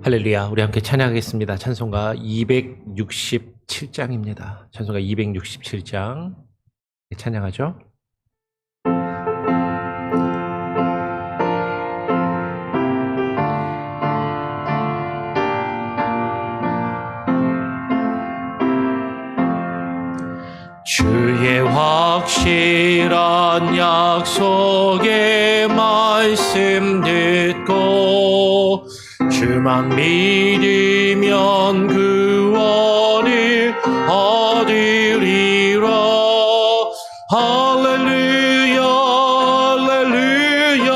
할렐루야. 우리 함께 찬양하겠습니다. 찬송가 267장입니다. 찬송가 267장 찬양하죠. 주의 확실한 약속의 말씀 듣고 주만 믿으면 구원을 얻으리라. 할렐루야 할렐루야.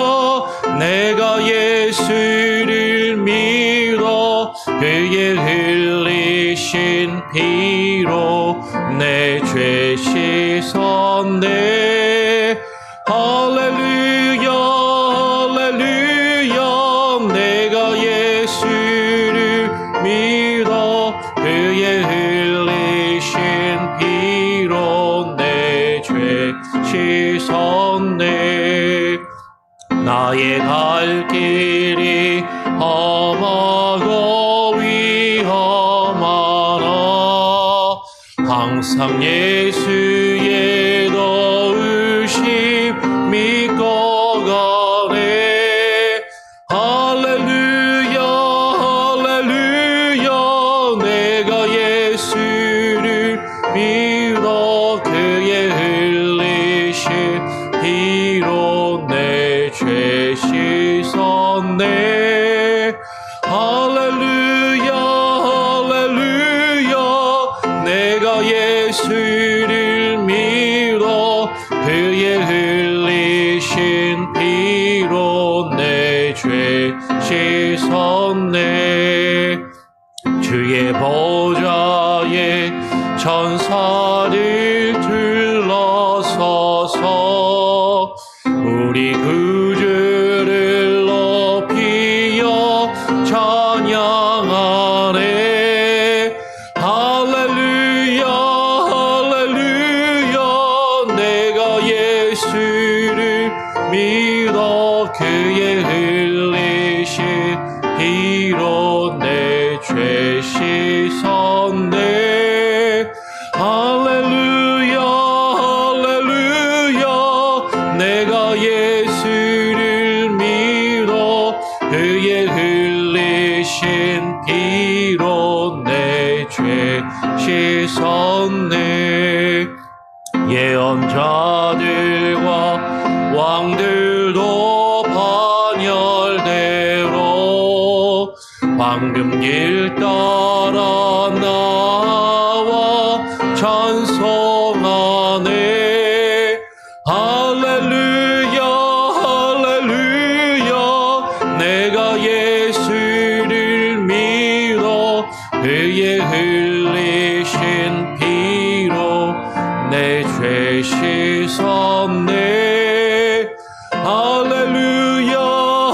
내가 예수를 믿어 그의 흘리신 피로 내 죄 씻었네. 할렐루야 할렐루야. 내가 예수를 믿어 그의 흘리신 피로 내 죄 씻었네. 나의 갈 길이 험하고 위험하나 항상 예수의 도우심 믿고 가네. 할렐루야 할렐루야. 내가 예수를 믿어 그의 흘리신 피로 내 죄 씻었네. 할렐루야 할렐루야. 내가 예수를 믿어 그의 흘리신 피로 내 죄 씻었네. 주의 보좌에 천사들 둘러서서 우리 구주를 높이어 찬양하네. 할렐루야 할렐루야. 내가 예수를 믿어 그의 흘리신 피로 내 죄 씻었네. 할렐루야 할렐루야. 내가 예수를 믿어 그의 흘리신 피로 내 죄 씻었네. 예언자들과 왕들도 반열대로 황금 길 따라 나와 찬송하네. 할렐루야 할렐루야. 내가 예수를 믿어 그의 흘리신 피로 내 죄 씻었네. 할렐루야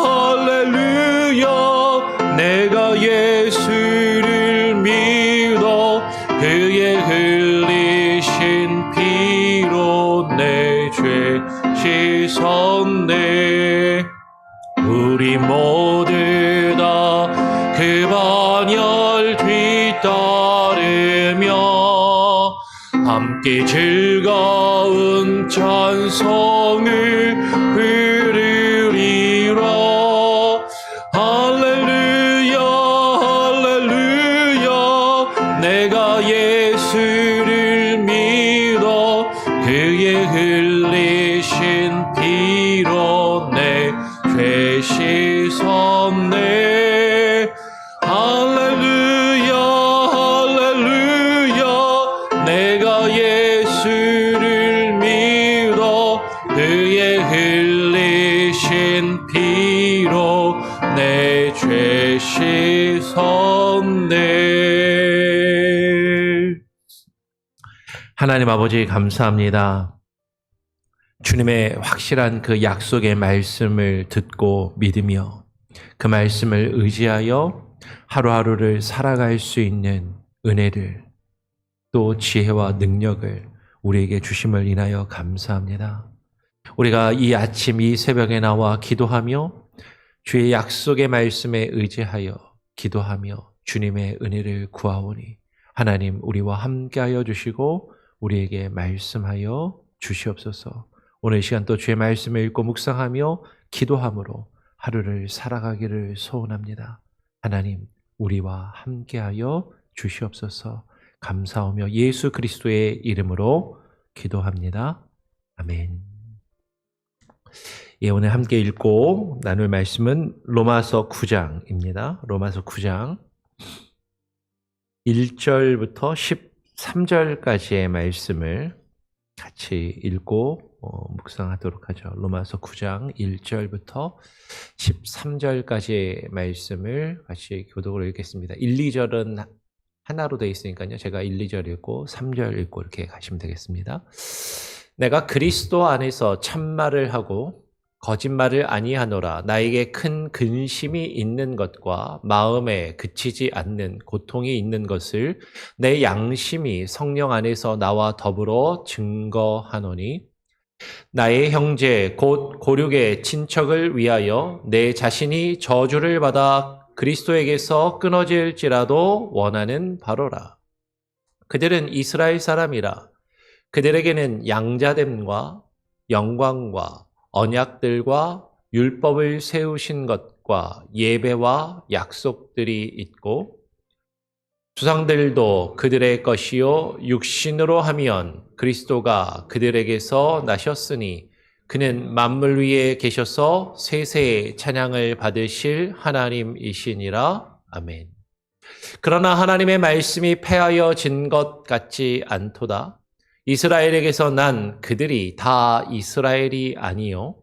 할렐루야. 내가 예수를 믿어 그의 흘리신 피로 내 죄 씻었네. 우리 모두 다 그 반열 뒤따르며 함께 즐거운 찬송을 부르리라. 할렐루야 할렐루야. 내가 예수를 믿어 그의 흘리신 피로 내 죄 씻었네. 할렐루야 할렐루야. 내가 예수를 믿어 그의 흘리신 피로 내 죄 씻었네. 하나님 아버지 감사합니다. 주님의 확실한 그 약속의 말씀을 듣고 믿으며 그 말씀을 의지하여 하루하루를 살아갈 수 있는 은혜를 또 지혜와 능력을 우리에게 주심을 인하여 감사합니다. 우리가 이 아침 이 새벽에 나와 기도하며 주의 약속의 말씀에 의지하여 기도하며 주님의 은혜를 구하오니 하나님 우리와 함께하여 주시고 우리에게 말씀하여 주시옵소서. 오늘 이 시간 또 주의 말씀을 읽고 묵상하며 기도함으로 하루를 살아가기를 소원합니다. 하나님 우리와 함께하여 주시옵소서. 감사하며 예수 그리스도의 이름으로 기도합니다. 아멘. 예, 오늘 함께 읽고 나눌 말씀은 로마서 9장입니다. 로마서 9장 1절부터 13절까지의 말씀을 같이 읽고 묵상하도록 하죠. 로마서 9장 1절부터 13절까지의 말씀을 같이 교독으로 읽겠습니다. 1, 2절은 하나로 되어 있으니까요. 제가 1, 2절 읽고 3절 읽고 이렇게 가시면 되겠습니다. 내가 그리스도 안에서 참말을 하고 거짓말을 아니하노라. 나에게 큰 근심이 있는 것과 마음에 그치지 않는 고통이 있는 것을 내 양심이 성령 안에서 나와 더불어 증거하노니 나의 형제 곧 고륙의 친척을 위하여 내 자신이 저주를 받아 그리스도에게서 끊어질지라도 원하는 바로라. 그들은 이스라엘 사람이라. 그들에게는 양자됨과 영광과 언약들과 율법을 세우신 것과 예배와 약속들이 있고 조상들도 그들의 것이요 육신으로 하면 그리스도가 그들에게서 나셨으니 그는 만물 위에 계셔서 세세의 찬양을 받으실 하나님이시니라. 아멘. 그러나 하나님의 말씀이 패하여진 것 같지 않도다. 이스라엘에게서 난 그들이 다 이스라엘이 아니요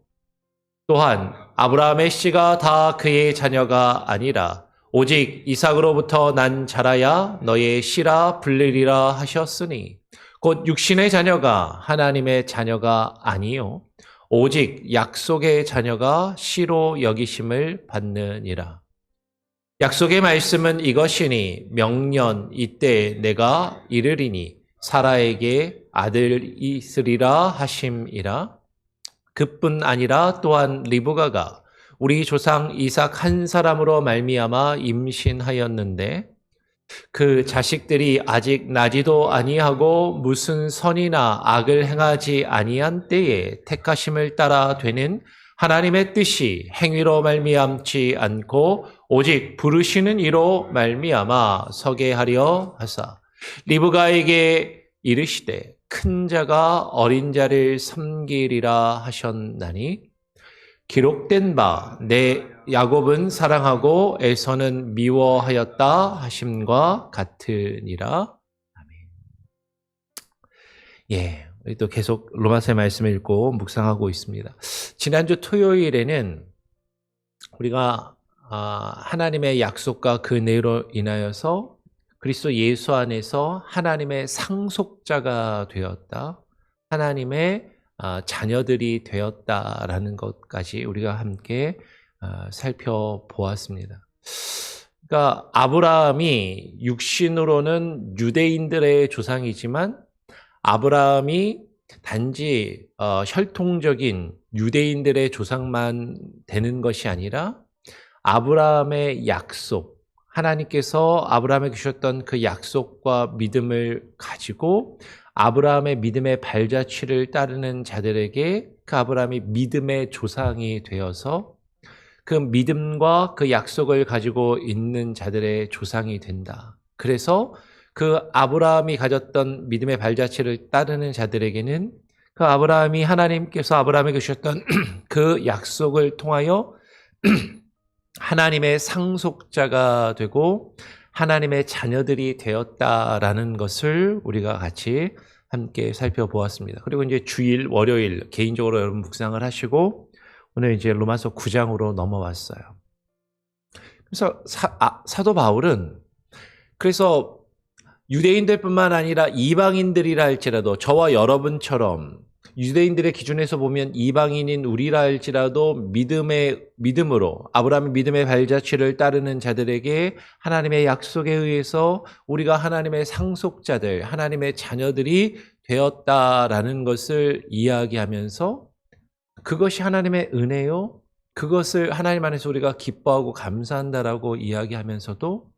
또한 아브라함의 씨가 다 그의 자녀가 아니라 오직 이삭으로부터 난 자라야 너의 씨라 불리리라 하셨으니 곧 육신의 자녀가 하나님의 자녀가 아니요 오직 약속의 자녀가 씨로 여기심을 받느니라. 약속의 말씀은 이것이니 명년 이때 내가 이르리니 사라에게 아들이 있으리라 하심이라. 그뿐 아니라 또한 리브가가 우리 조상 이삭 한 사람으로 말미암아 임신하였는데 그 자식들이 아직 나지도 아니하고 무슨 선이나 악을 행하지 아니한 때에 택하심을 따라 되는 하나님의 뜻이 행위로 말미암지 않고 오직 부르시는 이로 말미암아 서게 하려 하사 리브가에게 이르시되 큰 자가 어린 자를 섬기리라 하셨나니 기록된 바 내 야곱은 사랑하고 에서는 미워하였다 하심과 같으니라. 아멘. 예, 우리 또 계속 로마서의 말씀을 읽고 묵상하고 있습니다. 지난주 토요일에는 우리가 하나님의 약속과 그 은혜로 인하여서 그리스도 예수 안에서 하나님의 상속자가 되었다. 하나님의 자녀들이 되었다라는 것까지 우리가 함께 살펴보았습니다. 그러니까 아브라함이 육신으로는 유대인들의 조상이지만 아브라함이 단지 혈통적인 유대인들의 조상만 되는 것이 아니라 아브라함의 약속, 하나님께서 아브라함에게 주셨던 그 약속과 믿음을 가지고 아브라함의 믿음의 발자취를 따르는 자들에게 그 아브라함이 믿음의 조상이 되어서 그 믿음과 그 약속을 가지고 있는 자들의 조상이 된다. 그래서 그 아브라함이 가졌던 믿음의 발자취를 따르는 자들에게는 그 아브라함이 하나님께서 아브라함에게 주셨던 그 약속을 통하여 하나님의 상속자가 되고 하나님의 자녀들이 되었다라는 것을 우리가 같이 함께 살펴보았습니다. 그리고 이제 주일, 월요일 개인적으로 여러분 묵상을 하시고 오늘 이제 로마서 9장으로 넘어왔어요. 그래서 사도 바울은 그래서 유대인들뿐만 아니라 이방인들이라 할지라도 저와 여러분처럼 유대인들의 기준에서 보면 이방인인 우리라 할지라도 믿음으로 아브라함의 믿음의 발자취를 따르는 자들에게 하나님의 약속에 의해서 우리가 하나님의 상속자들, 하나님의 자녀들이 되었다라는 것을 이야기하면서 그것이 하나님의 은혜요 그것을 하나님 안에서 우리가 기뻐하고 감사한다라고 이야기하면서도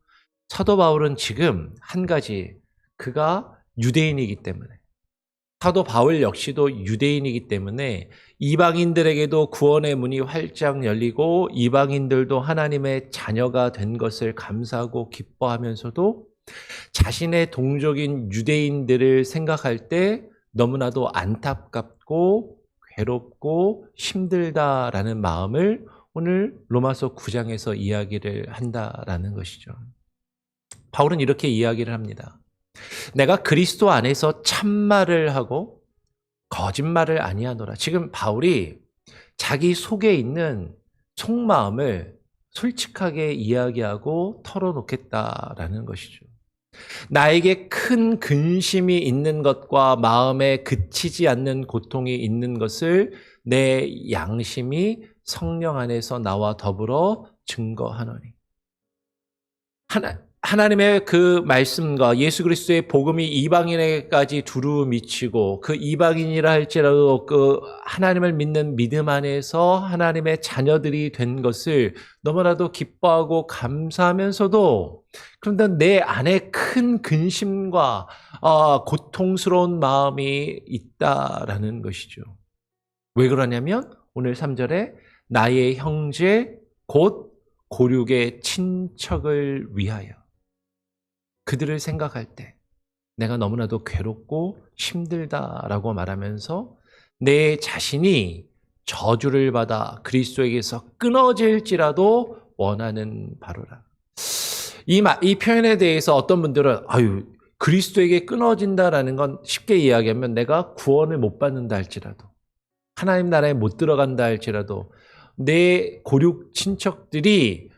사도 바울은 지금 한 가지, 그가 유대인이기 때문에, 사도 바울 역시도 유대인이기 때문에 이방인들에게도 구원의 문이 활짝 열리고 이방인들도 하나님의 자녀가 된 것을 감사하고 기뻐하면서도 자신의 동족인 유대인들을 생각할 때 너무나도 안타깝고 괴롭고 힘들다라는 마음을 오늘 로마서 9장에서 이야기를 한다라는 것이죠. 바울은 이렇게 이야기를 합니다. 내가 그리스도 안에서 참말을 하고 거짓말을 아니하노라. 지금 바울이 자기 속에 있는 속마음을 솔직하게 이야기하고 털어놓겠다라는 것이죠. 나에게 큰 근심이 있는 것과 마음에 그치지 않는 고통이 있는 것을 내 양심이 성령 안에서 나와 더불어 증거하노니. 하나님의 그 말씀과 예수 그리스도의 복음이 이방인에게까지 두루 미치고 그 이방인이라 할지라도 그 하나님을 믿는 믿음 안에서 하나님의 자녀들이 된 것을 너무나도 기뻐하고 감사하면서도 그런데 내 안에 큰 근심과 고통스러운 마음이 있다라는 것이죠. 왜 그러냐면 오늘 3절에 나의 형제 곧 고륙의 친척을 위하여, 그들을 생각할 때 내가 너무나도 괴롭고 힘들다라고 말하면서 내 자신이 저주를 받아 그리스도에게서 끊어질지라도 원하는 바로라. 이 표현에 대해서 어떤 분들은 그리스도에게 끊어진다라는 건 쉽게 이야기하면 내가 구원을 못 받는다 할지라도, 하나님 나라에 못 들어간다 할지라도 내 고륙 친척들이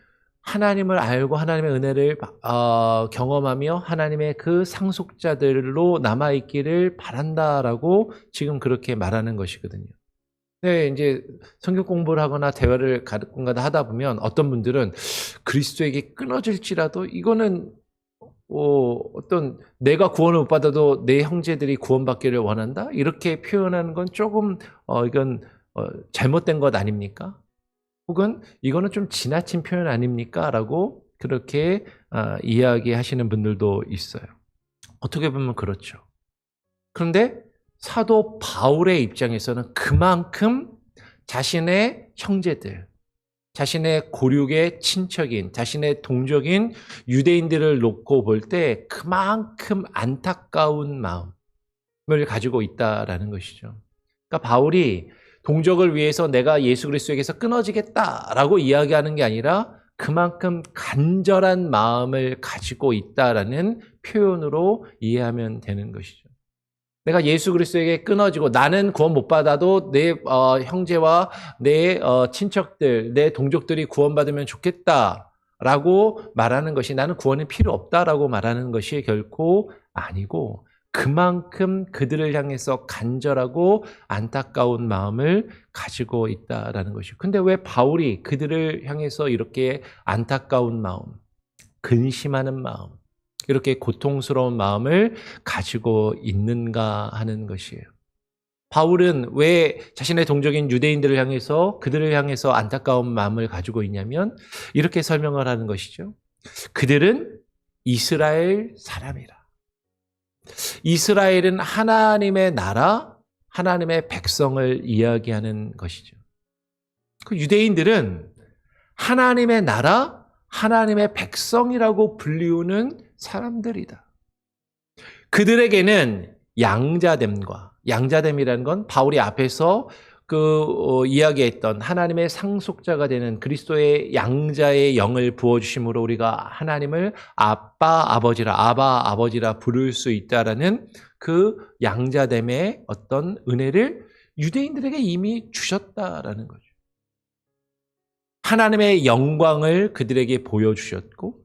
하나님을 알고 하나님의 은혜를 경험하며 하나님의 그 상속자들로 남아있기를 바란다라고 지금 그렇게 말하는 것이거든요. 네, 이제 성경 공부를 하거나 대화를 가끔가다 하다 보면 어떤 분들은 그리스도에게 끊어질지라도 이거는 어떤 내가 구원을 못 받아도 내 형제들이 구원받기를 원한다? 이렇게 표현하는 건 조금 이건 잘못된 것 아닙니까? 혹은 이거는 좀 지나친 표현 아닙니까? 라고 그렇게 이야기하시는 분들도 있어요. 어떻게 보면 그렇죠. 그런데 사도 바울의 입장에서는 그만큼 자신의 형제들, 자신의 고륙의 친척인, 자신의 동족인 유대인들을 놓고 볼 때 그만큼 안타까운 마음을 가지고 있다라는 것이죠. 그러니까 바울이 동족을 위해서 내가 예수 그리스도에게서 끊어지겠다라고 이야기하는 게 아니라 그만큼 간절한 마음을 가지고 있다라는 표현으로 이해하면 되는 것이죠. 내가 예수 그리스도에게 끊어지고 나는 구원 못 받아도 내 형제와 내 친척들, 내 동족들이 구원받으면 좋겠다라고 말하는 것이, 나는 구원이 필요 없다라고 말하는 것이 결코 아니고 그만큼 그들을 향해서 간절하고 안타까운 마음을 가지고 있다라는 것이죠. 근데 왜 바울이 그들을 향해서 이렇게 안타까운 마음, 근심하는 마음, 이렇게 고통스러운 마음을 가지고 있는가 하는 것이에요. 바울은 왜 자신의 동족인 유대인들을 향해서 그들을 향해서 안타까운 마음을 가지고 있냐면 이렇게 설명을 하는 것이죠. 그들은 이스라엘 사람이라. 이스라엘은 하나님의 나라, 하나님의 백성을 이야기하는 것이죠. 그 유대인들은 하나님의 나라, 하나님의 백성이라고 불리우는 사람들이다. 그들에게는 양자됨이라는 건 바울이 앞에서 이야기했던 하나님의 상속자가 되는 그리스도의 양자의 영을 부어주심으로 우리가 하나님을 아빠 아버지라 부를 수 있다라는 그 양자됨의 어떤 은혜를 유대인들에게 이미 주셨다라는 거죠. 하나님의 영광을 그들에게 보여주셨고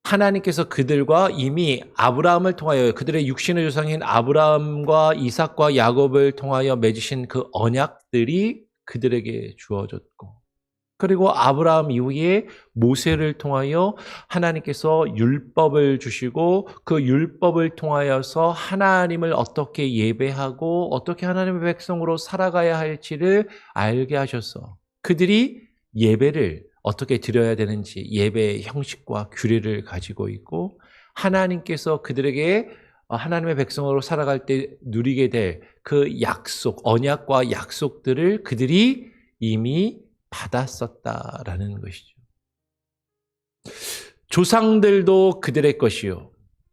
하나님께서 그들과 이미 아브라함을 통하여 그들의 육신의 조상인 아브라함과 이삭과 야곱을 통하여 맺으신 그 언약들이 그들에게 주어졌고 그리고 아브라함 이후에 모세를 통하여 하나님께서 율법을 주시고 그 율법을 통하여서 하나님을 어떻게 예배하고 어떻게 하나님의 백성으로 살아가야 할지를 알게 하셔서 그들이 예배를 어떻게 드려야 되는지 예배의 형식과 규례를 가지고 있고 하나님께서 그들에게 하나님의 백성으로 살아갈 때 누리게 될 그 약속, 언약과 약속들을 그들이 이미 받았었다라는 것이죠. 조상들도 그들의 것이요.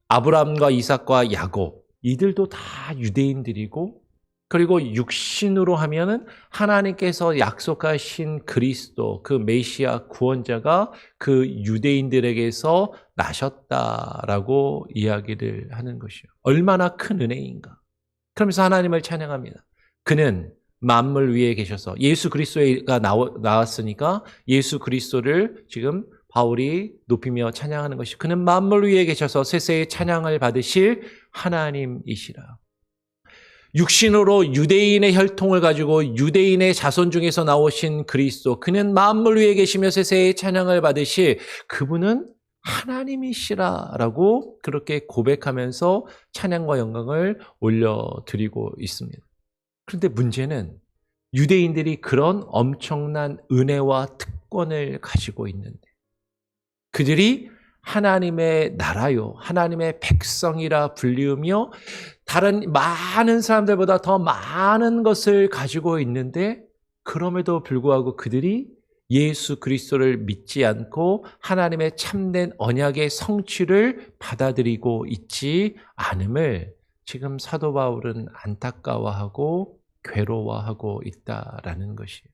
아브라함과 이삭과 야곱, 이들도 다 유대인들이고, 그리고 육신으로 하면은 하나님께서 약속하신 그리스도, 그 메시아 구원자가 그 유대인들에게서 나셨다라고 이야기를 하는 것이요. 얼마나 큰 은혜인가. 그러면서 하나님을 찬양합니다. 그는 만물 위에 계셔서 예수 그리스도가 나왔으니까 예수 그리스도를 지금 바울이 높이며 찬양하는 것이 그는 만물 위에 계셔서 세세의 찬양을 받으실 하나님이시라. 육신으로 유대인의 혈통을 가지고 유대인의 자손 중에서 나오신 그리스도, 그는 만물 위에 계시며 세세의 찬양을 받으실 그분은 하나님이시라라고 그렇게 고백하면서 찬양과 영광을 올려드리고 있습니다. 그런데 문제는 유대인들이 그런 엄청난 은혜와 특권을 가지고 있는데 그들이 하나님의 나라요, 하나님의 백성이라 불리우며 다른 많은 사람들보다 더 많은 것을 가지고 있는데 그럼에도 불구하고 그들이 예수 그리스도를 믿지 않고 하나님의 참된 언약의 성취를 받아들이고 있지 않음을 지금 사도 바울은 안타까워하고 괴로워하고 있다라는 것이에요.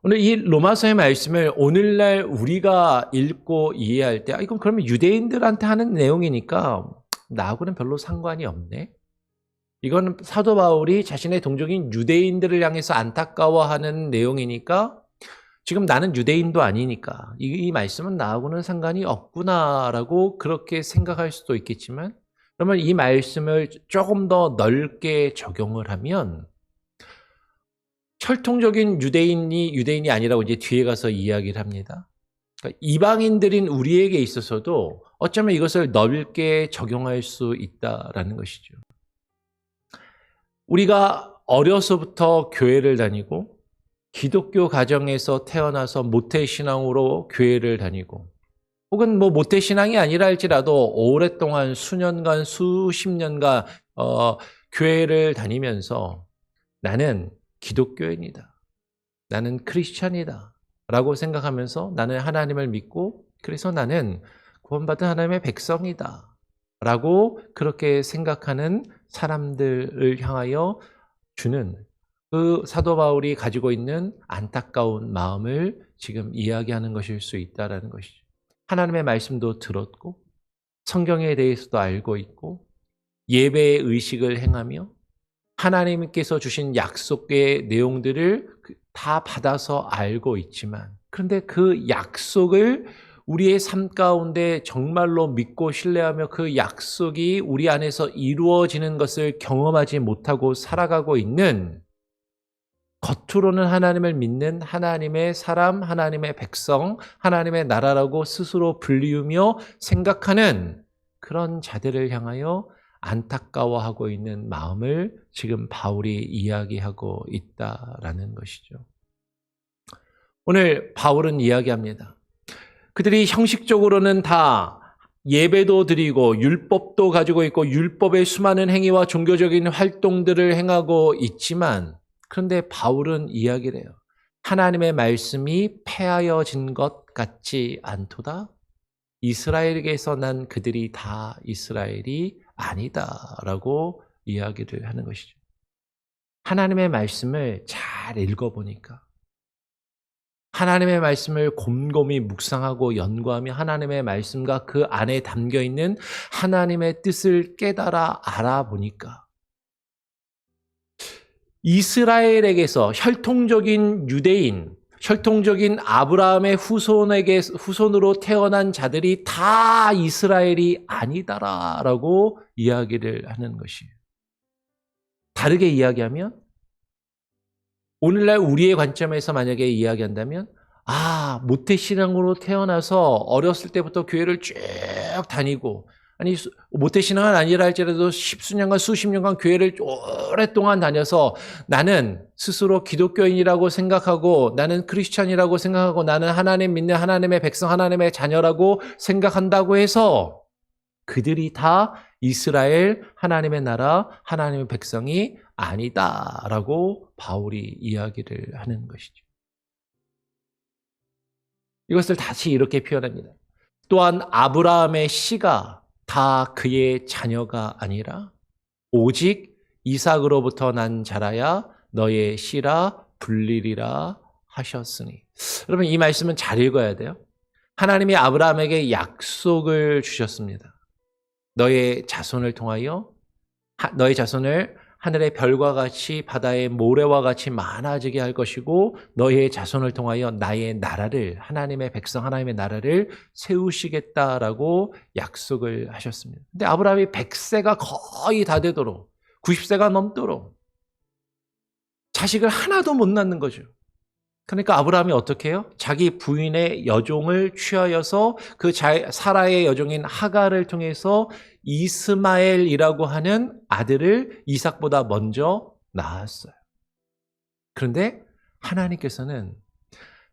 오늘 이 로마서의 말씀을 오늘날 우리가 읽고 이해할 때 이건 그러면 유대인들한테 하는 내용이니까 나하고는 별로 상관이 없네. 이건 사도 바울이 자신의 동족인 유대인들을 향해서 안타까워하는 내용이니까 지금 나는 유대인도 아니니까 이 말씀은 나하고는 상관이 없구나라고 그렇게 생각할 수도 있겠지만 그러면 이 말씀을 조금 더 넓게 적용을 하면 혈통적인 유대인이 아니라고 이제 뒤에 가서 이야기를 합니다. 그러니까 이방인들인 우리에게 있어서도 어쩌면 이것을 넓게 적용할 수 있다라는 것이죠. 우리가 어려서부터 교회를 다니고 기독교 가정에서 태어나서 모태신앙으로 교회를 다니고 혹은 뭐 모태신앙이 아니라 할지라도 오랫동안 수년간 수십 년간 교회를 다니면서 나는 기독교인이다. 나는 크리스찬이다. 라고 생각하면서 나는 하나님을 믿고 그래서 나는 구원받은 하나님의 백성이다. 라고 그렇게 생각하는 사람들을 향하여 주는 그 사도 바울이 가지고 있는 안타까운 마음을 지금 이야기하는 것일 수 있다는 것이죠. 하나님의 말씀도 들었고 성경에 대해서도 알고 있고 예배의 의식을 행하며 하나님께서 주신 약속의 내용들을 다 받아서 알고 있지만 그런데 그 약속을 우리의 삶 가운데 정말로 믿고 신뢰하며 그 약속이 우리 안에서 이루어지는 것을 경험하지 못하고 살아가고 있는 겉으로는 하나님을 믿는 하나님의 사람, 하나님의 백성, 하나님의 나라라고 스스로 불리우며 생각하는 그런 자들을 향하여 안타까워하고 있는 마음을 지금 바울이 이야기하고 있다라는 것이죠. 오늘 바울은 이야기합니다. 그들이 형식적으로는 다 예배도 드리고 율법도 가지고 있고 율법의 수많은 행위와 종교적인 활동들을 행하고 있지만 그런데 바울은 이야기를 해요. 하나님의 말씀이 폐하여진 것 같지 않도다. 이스라엘에게서 난 그들이 다 이스라엘이 아니다라고 이야기를 하는 것이죠. 하나님의 말씀을 잘 읽어보니까 하나님의 말씀을 곰곰이 묵상하고 연구하며 하나님의 말씀과 그 안에 담겨있는 하나님의 뜻을 깨달아 알아보니까 이스라엘에게서 혈통적인 유대인, 혈통적인 아브라함의 후손으로 태어난 자들이 다 이스라엘이 아니다라고 이야기를 하는 것이에요. 다르게 이야기하면 오늘날 우리의 관점에서 만약에 이야기한다면 모태신앙으로 태어나서 어렸을 때부터 교회를 쭉 다니고 아니 모태신앙은 아니라 할지라도 십수년간 수십 년간 교회를 오랫동안 다녀서 나는 스스로 기독교인이라고 생각하고 나는 크리스찬이라고 생각하고 나는 하나님 믿는 하나님의 백성 하나님의 자녀라고 생각한다고 해서 그들이 다 이스라엘 하나님의 나라 하나님의 백성이 아니다라고 바울이 이야기를 하는 것이죠. 이것을 다시 이렇게 표현합니다. 또한 아브라함의 씨가 다 그의 자녀가 아니라 오직 이삭으로부터 난 자라야 너의 씨라 불리리라 하셨으니. 여러분 이 말씀은 잘 읽어야 돼요. 하나님이 아브라함에게 약속을 주셨습니다. 너의 자손을 통하여 너의 자손을 하늘의 별과 같이 바다의 모래와 같이 많아지게 할 것이고 너의 자손을 통하여 나의 나라를 하나님의 백성 하나님의 나라를 세우시겠다라고 약속을 하셨습니다. 근데 아브라함이 100세가 거의 다 되도록 90세가 넘도록 자식을 하나도 못 낳는 거죠. 그러니까 아브라함이 어떻게 해요? 자기 부인의 여종을 취하여서 그 사라의 여종인 하갈을 통해서 이스마엘이라고 하는 아들을 이삭보다 먼저 낳았어요. 그런데 하나님께서는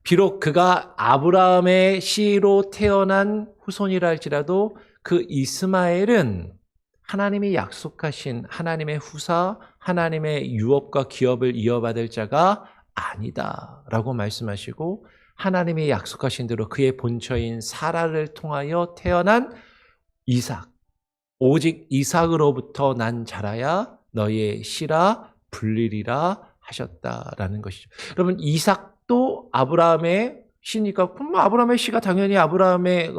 비록 그가 아브라함의 씨로 태어난 후손이라 할지라도 그 이스마엘은 하나님이 약속하신 하나님의 후사, 하나님의 유업과 기업을 이어받을 자가 아니다라고 말씀하시고 하나님이 약속하신 대로 그의 본처인 사라를 통하여 태어난 이삭, 오직 이삭으로부터 난 자라야 너의 씨라 불리리라 하셨다라는 것이죠. 여러분 이삭도 아브라함의 씨니까 그럼 아브라함의 씨가 당연히 아브라함의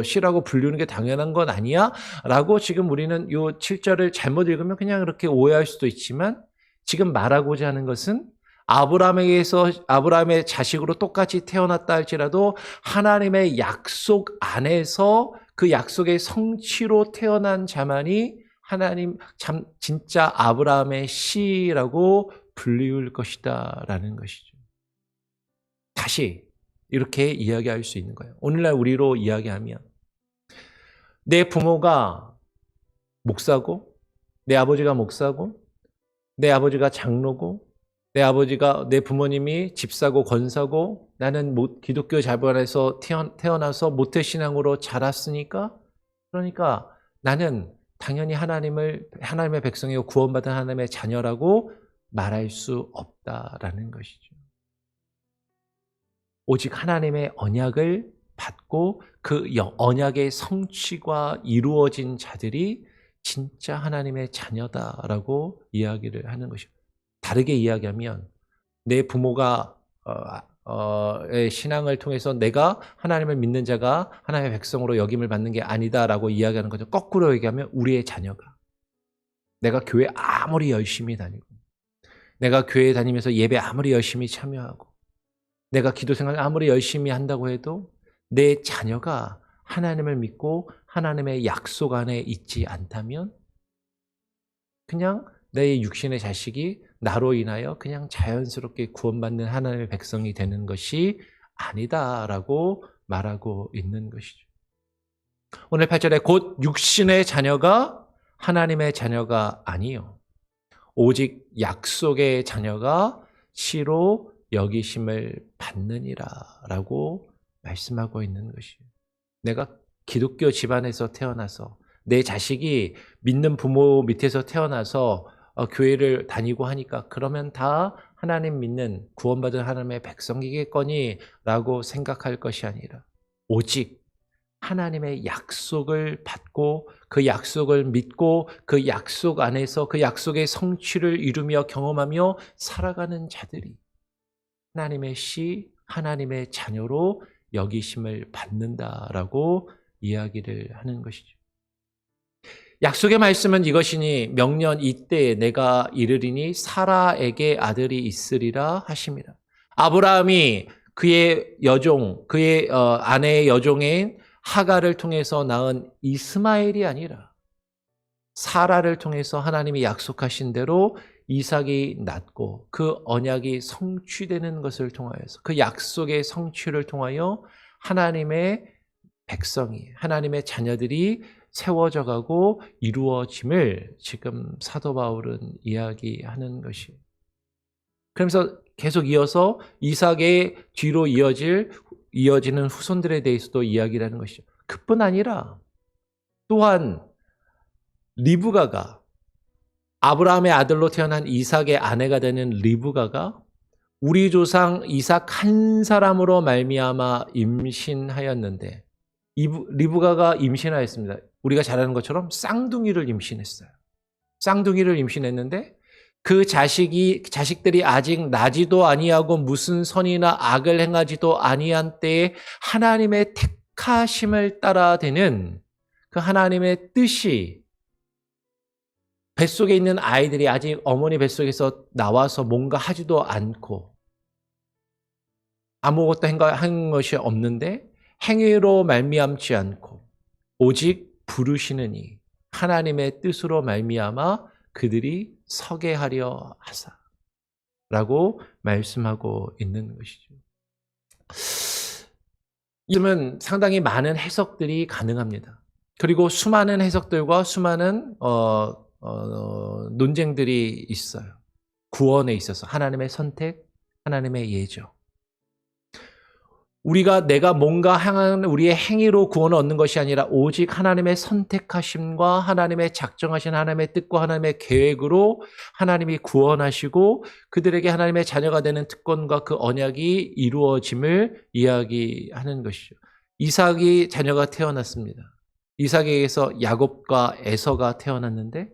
씨라고 불리는 게 당연한 건 아니야? 라고 지금 우리는 이 7절을 잘못 읽으면 그냥 그렇게 오해할 수도 있지만 지금 말하고자 하는 것은 아브라함의 자식으로 똑같이 태어났다 할지라도 하나님의 약속 안에서 그 약속의 성취로 태어난 자만이 하나님 진짜 아브라함의 씨라고 불리울 것이다라는 것이죠. 다시 이렇게 이야기할 수 있는 거예요. 오늘날 우리로 이야기하면 내 부모가 목사고 내 아버지가 목사고 내 아버지가 장로고 내 부모님이 집사고 권사고 나는 기독교 자본에서 태어나서 모태신앙으로 자랐으니까 그러니까 나는 당연히 하나님의 백성이고 구원받은 하나님의 자녀라고 말할 수 없다라는 것이죠. 오직 하나님의 언약을 받고 그 언약의 성취가 이루어진 자들이 진짜 하나님의 자녀다라고 이야기를 하는 것입니다. 다르게 이야기하면 내 부모가 의 신앙을 통해서 내가 하나님을 믿는 자가 하나님의 백성으로 여김을 받는 게 아니다라고 이야기하는 거죠. 거꾸로 얘기하면 우리의 자녀가 내가 교회 아무리 열심히 다니고 내가 교회 다니면서 예배 아무리 열심히 참여하고 내가 기도 생활 아무리 열심히 한다고 해도 내 자녀가 하나님을 믿고 하나님의 약속 안에 있지 않다면 그냥 내 육신의 자식이 나로 인하여 그냥 자연스럽게 구원받는 하나님의 백성이 되는 것이 아니다라고 말하고 있는 것이죠. 오늘 8절에 곧 육신의 자녀가 하나님의 자녀가 아니요 오직 약속의 자녀가 씨로 여기심을 받느니라라고 말씀하고 있는 것이에요. 내가 기독교 집안에서 태어나서 내 자식이 믿는 부모 밑에서 태어나서 교회를 다니고 하니까 그러면 다 하나님 믿는 구원받은 하나님의 백성이겠거니 라고 생각할 것이 아니라 오직 하나님의 약속을 받고 그 약속을 믿고 그 약속 안에서 그 약속의 성취를 이루며 경험하며 살아가는 자들이 하나님의 씨, 하나님의 자녀로 여기심을 받는다라고 이야기를 하는 것이죠. 약속의 말씀은 이것이니 명년 이때에 내가 이르리니 사라에게 아들이 있으리라 하십니다. 아브라함이 그의 여종, 그의 아내의 여종인 하갈을 통해서 낳은 이스마엘이 아니라 사라를 통해서 하나님이 약속하신 대로 이삭이 낳고 그 언약이 성취되는 것을 통하여서 그 약속의 성취를 통하여 하나님의 백성이 하나님의 자녀들이 세워져 가고 이루어짐을 지금 사도 바울은 이야기하는 것이에요. 그러면서 계속 이어서 이삭의 뒤로 이어지는 후손들에 대해서도 이야기를 하는 것이죠. 그뿐 아니라 또한 리브가가 아브라함의 아들로 태어난 이삭의 아내가 되는 리브가가 우리 조상 이삭 한 사람으로 말미암아 임신하였는데 리브가가 임신하였습니다. 우리가 잘 아는 것처럼 쌍둥이를 임신했어요. 쌍둥이를 임신했는데 그 자식들이 아직 나지도 아니하고 무슨 선이나 악을 행하지도 아니한 때에 하나님의 택하심을 따라 되는 그 하나님의 뜻이 뱃속에 있는 아이들이 아직 어머니 뱃속에서 나와서 뭔가 하지도 않고 아무것도 한 것이 없는데 행위로 말미암지 않고 오직 부르시느니 하나님의 뜻으로 말미암아 그들이 서게 하려 하사라고 말씀하고 있는 것이죠. 이름은 상당히 많은 해석들이 가능합니다. 그리고 수많은 해석들과 수많은 논쟁들이 있어요. 구원에 있어서 하나님의 선택, 하나님의 예정. 내가 뭔가 향한 우리의 행위로 구원을 얻는 것이 아니라 오직 하나님의 선택하심과 하나님의 작정하신 하나님의 뜻과 하나님의 계획으로 하나님이 구원하시고 그들에게 하나님의 자녀가 되는 특권과 그 언약이 이루어짐을 이야기하는 것이죠. 이삭이 자녀가 태어났습니다. 이삭에게서 야곱과 에서가 태어났는데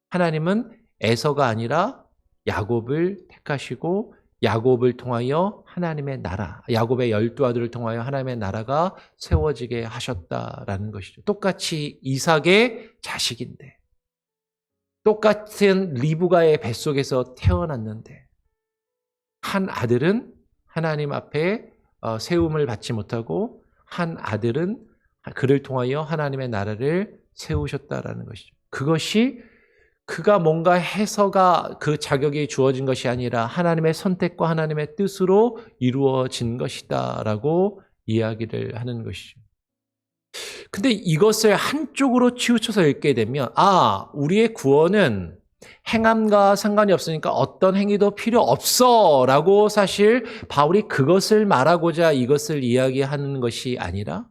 하나님은 에서가 아니라 야곱을 택하시고 야곱을 통하여 하나님의 나라, 야곱의 12아들을 통하여 하나님의 나라가 세워지게 하셨다라는 것이죠. 똑같이 이삭의 자식인데 똑같은 리브가의 뱃속에서 태어났는데 한 아들은 하나님 앞에 세움을 받지 못하고 한 아들은 그를 통하여 하나님의 나라를 세우셨다라는 것이죠. 그것이 그가 뭔가 해서가 그 자격이 주어진 것이 아니라 하나님의 선택과 하나님의 뜻으로 이루어진 것이다라고 이야기를 하는 것이죠. 근데 이것을 한쪽으로 치우쳐서 읽게 되면 우리의 구원은 행함과 상관이 없으니까 어떤 행위도 필요 없어 라고 사실 바울이 그것을 말하고자 이것을 이야기하는 것이 아니라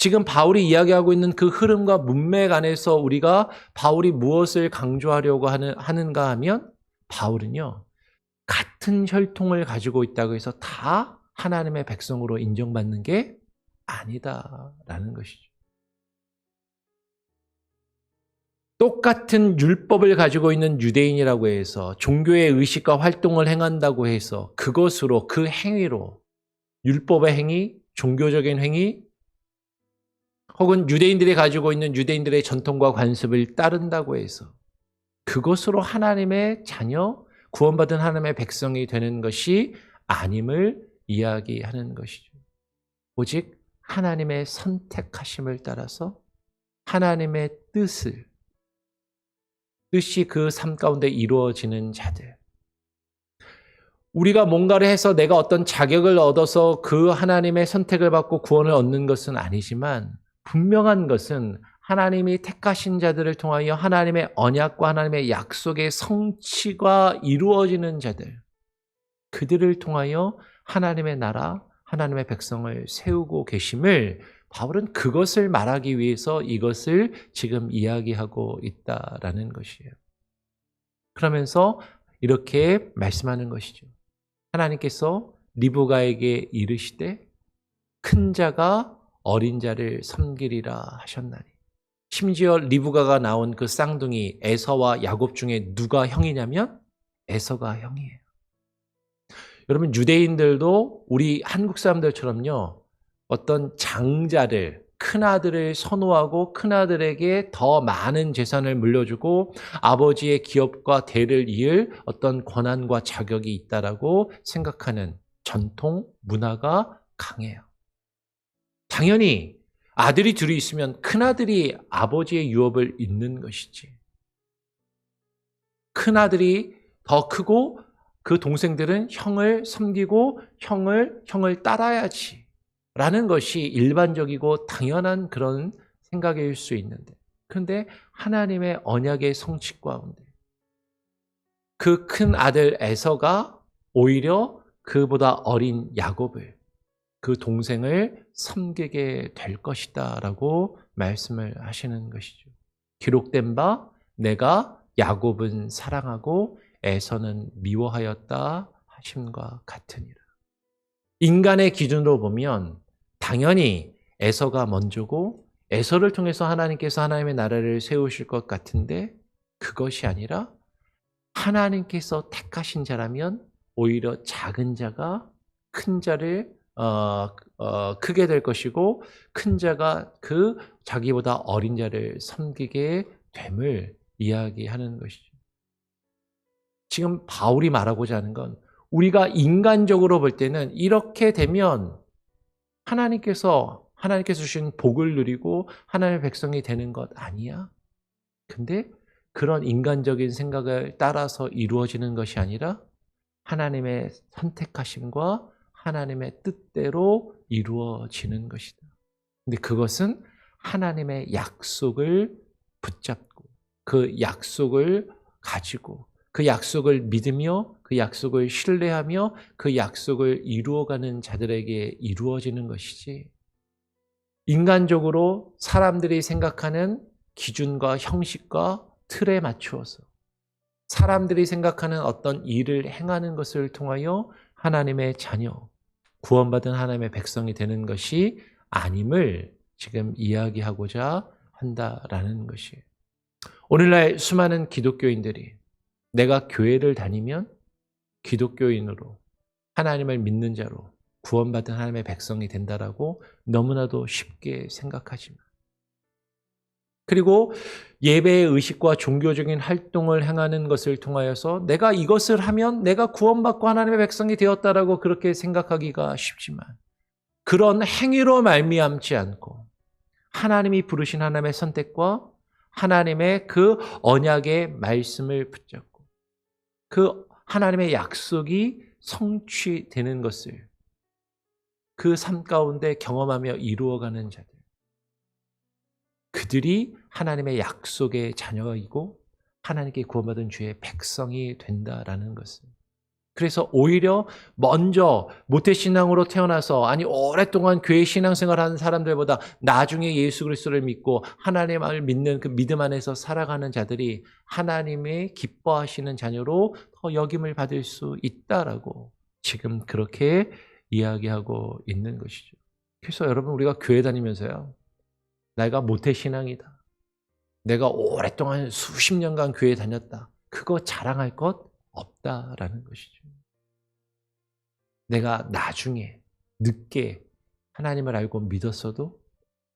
지금 바울이 이야기하고 있는 그 흐름과 문맥 안에서 우리가 바울이 무엇을 강조하려고 하는가 하면 바울은요, 같은 혈통을 가지고 있다고 해서 다 하나님의 백성으로 인정받는 게 아니다라는 것이죠. 똑같은 율법을 가지고 있는 유대인이라고 해서 종교의 의식과 활동을 행한다고 해서 그것으로 그 행위로 율법의 행위, 종교적인 행위 혹은 유대인들이 가지고 있는 유대인들의 전통과 관습을 따른다고 해서 그것으로 하나님의 자녀, 구원받은 하나님의 백성이 되는 것이 아님을 이야기하는 것이죠. 오직 하나님의 선택하심을 따라서 하나님의 뜻이 그 삶 가운데 이루어지는 자들. 우리가 뭔가를 해서 내가 어떤 자격을 얻어서 그 하나님의 선택을 받고 구원을 얻는 것은 아니지만 분명한 것은 하나님이 택하신 자들을 통하여 하나님의 언약과 하나님의 약속의 성취가 이루어지는 자들, 그들을 통하여 하나님의 나라, 하나님의 백성을 세우고 계심을 바울은 그것을 말하기 위해서 이것을 지금 이야기하고 있다라는 것이에요. 그러면서 이렇게 말씀하는 것이죠. 하나님께서 리브가에게 이르시되 큰 자가 어린 자를 섬기리라 하셨나니. 심지어 리브가가 나온 그 쌍둥이 에서와 야곱 중에 누가 형이냐면 에서가 형이에요. 여러분 유대인들도 우리 한국 사람들처럼요. 어떤 장자를 큰아들을 선호하고 큰아들에게 더 많은 재산을 물려주고 아버지의 기업과 대를 이을 어떤 권한과 자격이 있다라고 생각하는 전통 문화가 강해요. 당연히 아들이 둘이 있으면 큰아들이 아버지의 유업을 잇는 것이지. 큰아들이 더 크고 그 동생들은 형을 섬기고 형을 따라야지. 라는 것이 일반적이고 당연한 그런 생각일 수 있는데, 그런데 하나님의 언약의 성취 가운데 그 큰 아들 에서가 오히려 그보다 어린 야곱을, 그 동생을 섬기게 될 것이다 라고 말씀을 하시는 것이죠. 기록된 바 내가 야곱은 사랑하고 에서는 미워하였다 하심과 같으니라. 인간의 기준으로 보면 당연히 에서가 먼저고 에서를 통해서 하나님께서 하나님의 나라를 세우실 것 같은데, 그것이 아니라 하나님께서 택하신 자라면 오히려 작은 자가 큰 자를 크게 될 것이고, 큰 자가 그 자기보다 어린 자를 섬기게 됨을 이야기하는 것이죠. 지금 바울이 말하고자 하는 건, 우리가 인간적으로 볼 때는 이렇게 되면 하나님께서 주신 복을 누리고 하나님의 백성이 되는 것 아니야? 근데 그런 인간적인 생각을 따라서 이루어지는 것이 아니라 하나님의 선택하심과 하나님의 뜻대로 이루어지는 것이다. 근데 그것은 하나님의 약속을 붙잡고 그 약속을 가지고 그 약속을 믿으며 그 약속을 신뢰하며 그 약속을 이루어가는 자들에게 이루어지는 것이지, 인간적으로 사람들이 생각하는 기준과 형식과 틀에 맞추어서 사람들이 생각하는 어떤 일을 행하는 것을 통하여 하나님의 자녀, 구원받은 하나님의 백성이 되는 것이 아님을 지금 이야기하고자 한다라는 것이에요. 오늘날 수많은 기독교인들이 내가 교회를 다니면 기독교인으로 하나님을 믿는 자로 구원받은 하나님의 백성이 된다라고 너무나도 쉽게 생각하지만, 그리고 예배의 의식과 종교적인 활동을 행하는 것을 통하여서 내가 이것을 하면 내가 구원받고 하나님의 백성이 되었다라고 그렇게 생각하기가 쉽지만, 그런 행위로 말미암지 않고 하나님이 부르신 하나님의 선택과 하나님의 그 언약의 말씀을 붙잡고 그 하나님의 약속이 성취되는 것을 그 삶 가운데 경험하며 이루어가는 자들, 그들이 하나님의 약속의 자녀이고 하나님께 구원받은 주의 백성이 된다라는 것을, 그래서 오히려 먼저 모태신앙으로 태어나서 오랫동안 교회 신앙생활하는 사람들보다 나중에 예수 그리스도를 믿고 하나님을 믿는 그 믿음 안에서 살아가는 자들이 하나님의 기뻐하시는 자녀로 더 여김을 받을 수 있다라고 지금 그렇게 이야기하고 있는 것이죠. 그래서 여러분, 우리가 교회 다니면서요, 내가 모태신앙이다, 내가 오랫동안 수십 년간 교회 다녔다, 그거 자랑할 것 없다라는 것이죠. 내가 나중에 늦게 하나님을 알고 믿었어도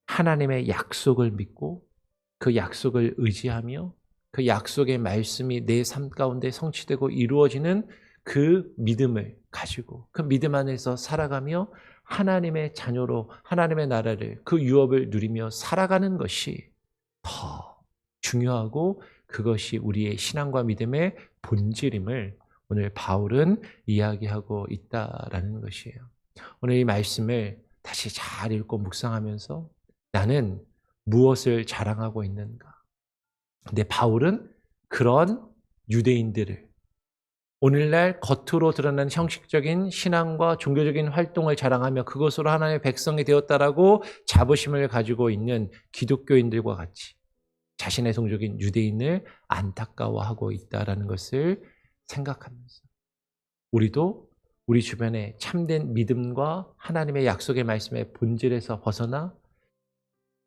하나님의 약속을 믿고 그 약속을 의지하며 그 약속의 말씀이 내 삶 가운데 성취되고 이루어지는 그 믿음을 가지고 그 믿음 안에서 살아가며 하나님의 자녀로 하나님의 나라를, 그 유업을 누리며 살아가는 것이 더 중요하고 그것이 우리의 신앙과 믿음의 본질임을 오늘 바울은 이야기하고 있다라는 것이에요. 오늘 이 말씀을 다시 잘 읽고 묵상하면서 나는 무엇을 자랑하고 있는가? 근데 바울은 그런 유대인들을 오늘날 겉으로 드러나는 형식적인 신앙과 종교적인 활동을 자랑하며 그것으로 하나님의 백성이 되었다라고 자부심을 가지고 있는 기독교인들과 같이 자신의 종족인 유대인을 안타까워하고 있다라는 것을 생각하면서 우리도 우리 주변에 참된 믿음과 하나님의 약속의 말씀의 본질에서 벗어나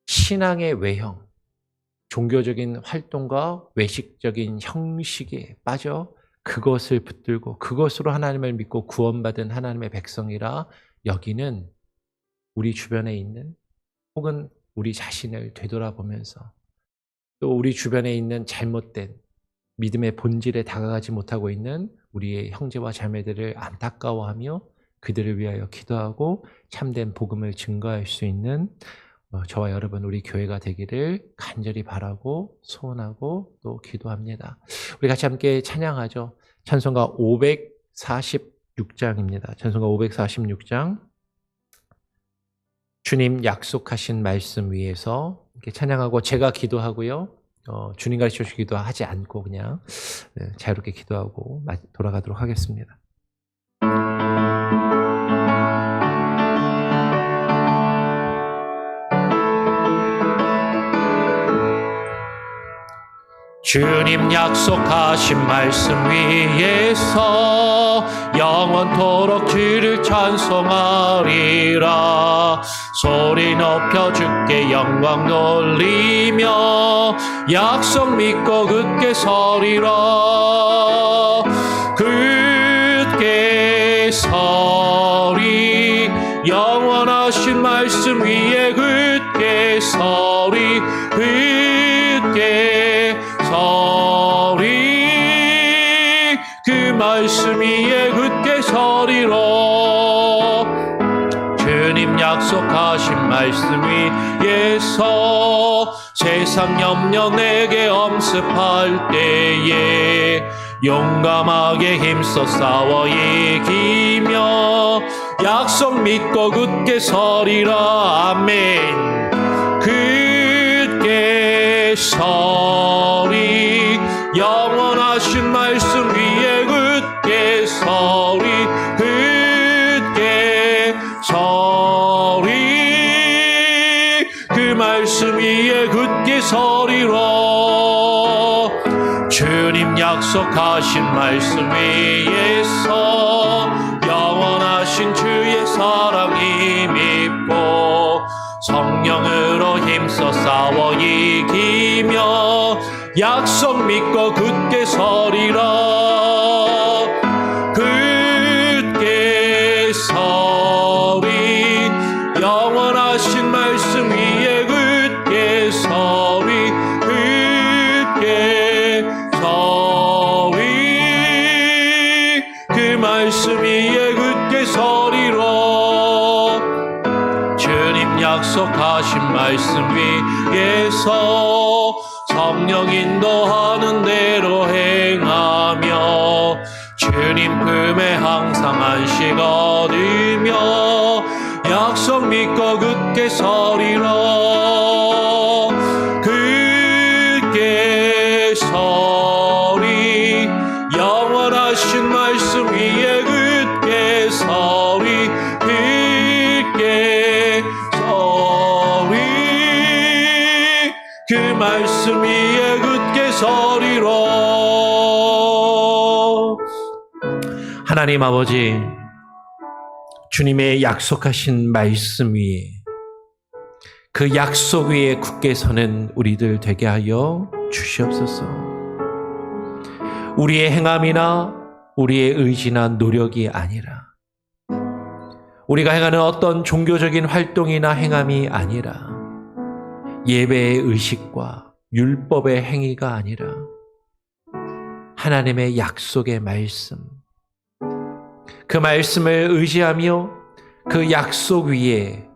신앙의 외형, 종교적인 활동과 외식적인 형식에 빠져 그것을 붙들고 그것으로 하나님을 믿고 구원받은 하나님의 백성이라 여기는 우리 주변에 있는, 혹은 우리 자신을 되돌아보면서 또 우리 주변에 있는 잘못된 믿음의 본질에 다가가지 못하고 있는 우리의 형제와 자매들을 안타까워하며 그들을 위하여 기도하고 참된 복음을 증거할 수 있는 저와 여러분, 우리 교회가 되기를 간절히 바라고 소원하고 또 기도합니다. 우리 같이 함께 찬양하죠. 찬송가 546장입니다. 찬송가 546장. 주님 약속하신 말씀 위에서 이렇게 찬양하고 제가 기도하고요. 주님 가르쳐 주기도 하지 않고 그냥 자유롭게 기도하고 돌아가도록 하겠습니다. 주님 약속하신 말씀 위에서 영원토록 주를 찬송하리라. 소리 높여 주께 영광 돌리며 약속 믿고 굳게 서리라. 굳게 서리 영원하신 말씀 위에 굳게 서리 굳게 서리 그 말씀 위에 굳게 서리라. 주님 약속하신 말씀 위에서 세상 염려 내게 엄습할 때에 용감하게 힘써 싸워 이기며 약속 믿고 굳게 서리라. 아멘. 굳게 서리 영원하신 말씀 위에 굳게 서리 굳게 서리 그 말씀 위에 굳게 서리라. 주님 약속하신 말씀 위에서 영원하신 주의 사랑이 믿고 성령으로 힘써 싸워 이기며 약속 믿고 굳게 서리라. 굳게 서리 영원하신 말씀 위에 굳게 서리 굳게 서리 그 말씀 위에 굳게 서리라. 주님 약속하신 말씀 위에서 성령 인도하는 대로 행하며 주님 품에 항상 안식 얻으며 약속 믿고 굳게 서리라. 굳게 서리 영원하신 말씀 위에 굳게 서리 굳게 서리 그 말씀 위에 굳게 서리라. 하나님 아버지, 주님의 약속하신 말씀 위에 그 약속 위에 굳게 서는 우리들 되게 하여 주시옵소서. 우리의 행함이나 우리의 의지나 노력이 아니라 우리가 행하는 어떤 종교적인 활동이나 행함이 아니라 예배의 의식과 율법의 행위가 아니라 하나님의 약속의 말씀, 그 말씀을 의지하며 그 약속 위에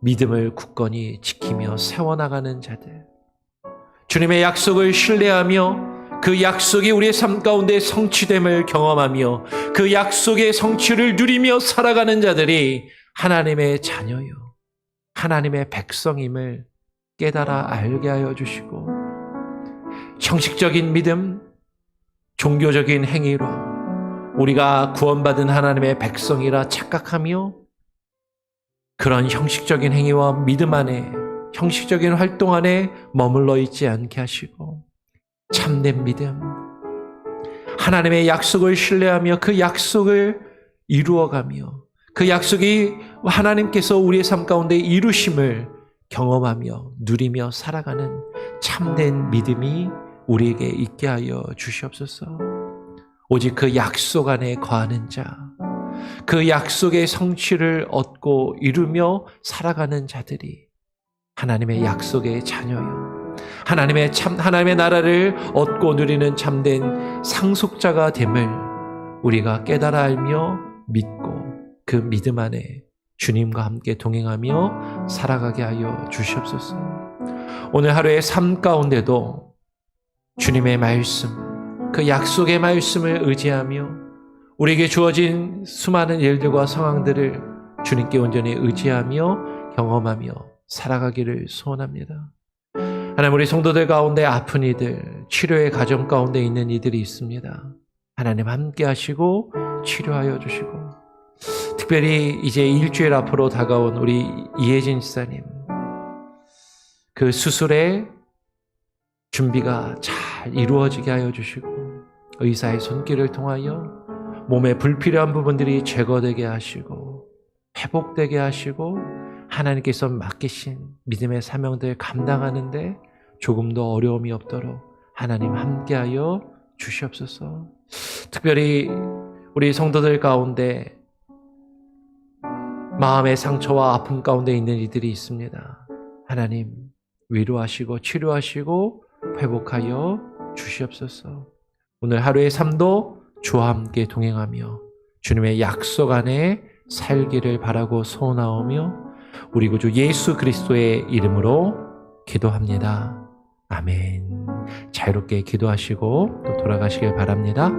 믿음을 굳건히 지키며 세워나가는 자들, 주님의 약속을 신뢰하며 그 약속이 우리의 삶 가운데 성취됨을 경험하며 그 약속의 성취를 누리며 살아가는 자들이 하나님의 자녀요, 하나님의 백성임을 깨달아 알게 하여 주시고 형식적인 믿음, 종교적인 행위로 우리가 구원받은 하나님의 백성이라 착각하며 그런 형식적인 행위와 믿음 안에, 형식적인 활동 안에 머물러 있지 않게 하시고 참된 믿음, 하나님의 약속을 신뢰하며 그 약속을 이루어가며 그 약속이 하나님께서 우리의 삶 가운데 이루심을 경험하며 누리며 살아가는 참된 믿음이 우리에게 있게 하여 주시옵소서. 오직 그 약속 안에 거하는 자, 그 약속의 성취를 얻고 이루며 살아가는 자들이 하나님의 약속의 자녀요, 하나님의 나라를 얻고 누리는 참된 상속자가 됨을 우리가 깨달아 알며 믿고 그 믿음 안에 주님과 함께 동행하며 살아가게 하여 주시옵소서. 오늘 하루의 삶 가운데도 주님의 말씀, 그 약속의 말씀을 의지하며 우리에게 주어진 수많은 일들과 상황들을 주님께 온전히 의지하며 경험하며 살아가기를 소원합니다. 하나님, 우리 성도들 가운데 아픈 이들, 치료의 과정 가운데 있는 이들이 있습니다. 하나님 함께 하시고 치료하여 주시고, 특별히 이제 일주일 앞으로 다가온 우리 이혜진 지사님, 그 수술의 준비가 잘 이루어지게 하여 주시고, 의사의 손길을 통하여 몸에 불필요한 부분들이 제거되게 하시고 회복되게 하시고, 하나님께서 맡기신 믿음의 사명들 감당하는데 조금도 어려움이 없도록 하나님 함께하여 주시옵소서. 특별히 우리 성도들 가운데 마음의 상처와 아픔 가운데 있는 이들이 있습니다. 하나님 위로하시고 치료하시고 회복하여 주시옵소서. 오늘 하루의 삶도 주와 함께 동행하며 주님의 약속 안에 살기를 바라고 소원하오며 우리 구주 예수 그리스도의 이름으로 기도합니다. 아멘. 자유롭게 기도하시고 또 돌아가시길 바랍니다.